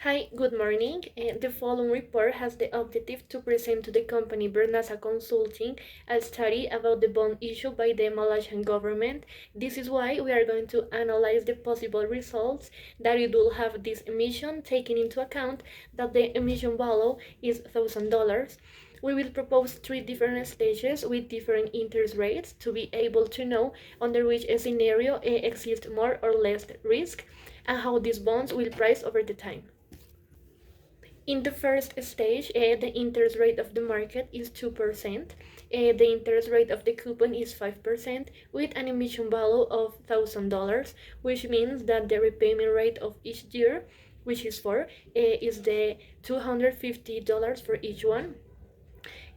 Hi, good morning. The following report has the objective to present to the company Bernasa Consulting a study about the bond issued by the Malaysian government. This is why we are going to analyze the possible results that it will have this emission, taking into account that the emission value is $1,000. We will propose three different stages with different interest rates to be able to know under which scenario exists more or less risk and how these bonds will price over the time. In the first stage, the interest rate of the market is 2%. The interest rate of the coupon is 5% with an emission value of $1,000, which means that the repayment rate of each year, which is 4, is the $250 for each one.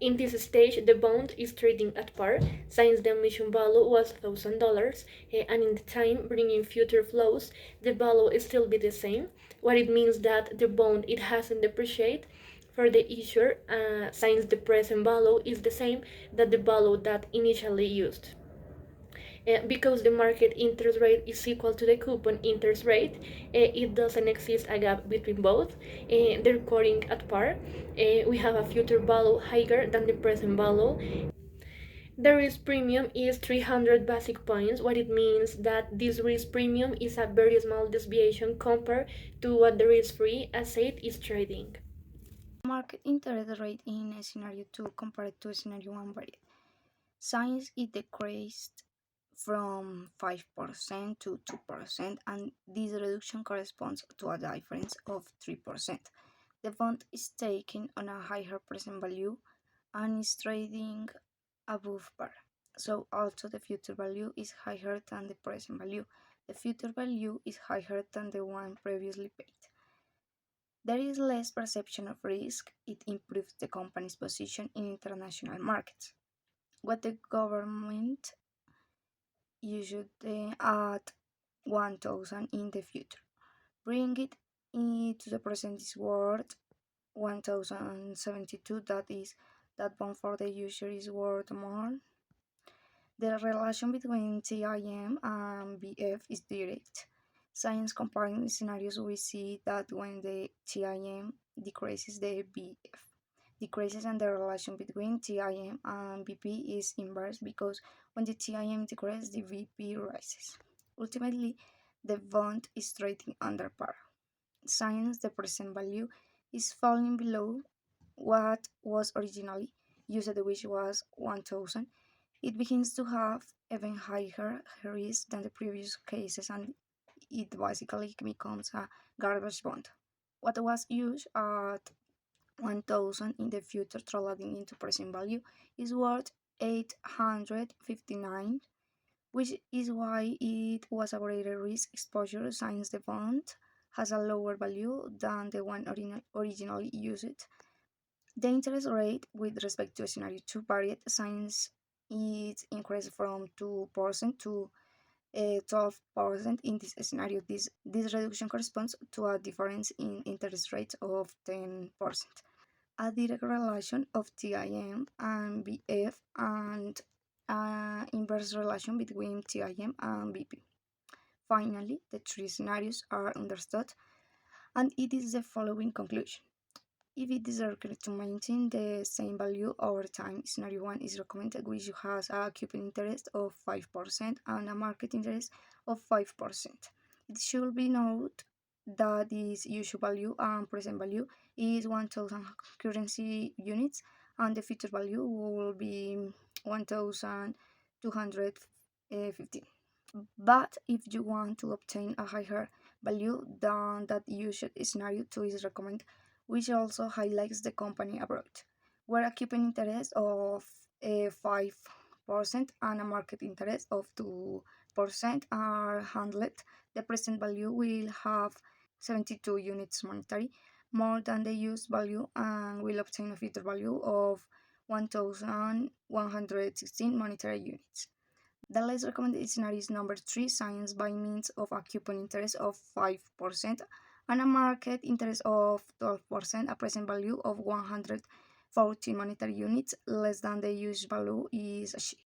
In this stage, the bond is trading at par since the emission value was $1,000, and in the time bringing future flows, the value is still be the same. What it means that the bond it hasn't depreciated for the issuer since the present value is the same that the value that initially used. Because the market interest rate is equal to the coupon interest rate, it doesn't exist a gap between both. The recording at par, we have a future value higher than the present value. The risk premium is 300 basic points. What it means that this risk premium is a very small deviation compared to what the risk-free asset is trading. Market interest rate in scenario 2 compared to scenario 1 varied. Since it decreased from 5% to 2%, and this reduction corresponds to a difference of 3%. The bond is taken on a higher present value and is trading above par. So also the future value is higher than the present value. The future value is higher than the one previously paid. There is less perception of risk. It improves the company's position in international markets. What the government issued at 1000 in the future. Bring it into the present is worth 1072. That is, that bond for the user is worth more. The relation between TIM and BF is direct. Since comparing scenarios, we see that when the TIM decreases, the BF decreases, and the relation between TIM and BP is inverse because when the TIM decreases, the BP rises. Ultimately, the bond is trading under par. Since the present value is falling below what was originally used, which was 1000, it begins to have even higher risk than the previous cases, and it basically becomes a garbage bond. What was used at 1000 in the future translating into present value is worth 859, which is why it was a greater risk exposure since the bond has a lower value than the one originally used. The interest rate with respect to scenario 2 varied since it increased from 2% to 12% in this scenario. This reduction corresponds to a difference in interest rates of 10%. A direct relation of TIM and BF, and an inverse relation between TIM and BP. Finally, the three scenarios are understood, and it is the following conclusion. If it is likely to maintain the same value over time, scenario 1 is recommended, which has a coupon interest of 5% and a market interest of 5%. It should be noted that this issue value and present value is 1000 currency units, and the future value will be 1215. But if you want to obtain a higher value than that used, scenario 2 is recommended, which also highlights the company abroad, where a coupon interest of 5% and a market interest of 2% are handled. The present value will have 72 units monetary, more than the used value, and will obtain a future value of 1116 monetary units. The less recommended scenario is number 3, science by means of a coupon interest of 5% and a market interest of 12%, a present value of 140 monetary units less than the used value is achieved.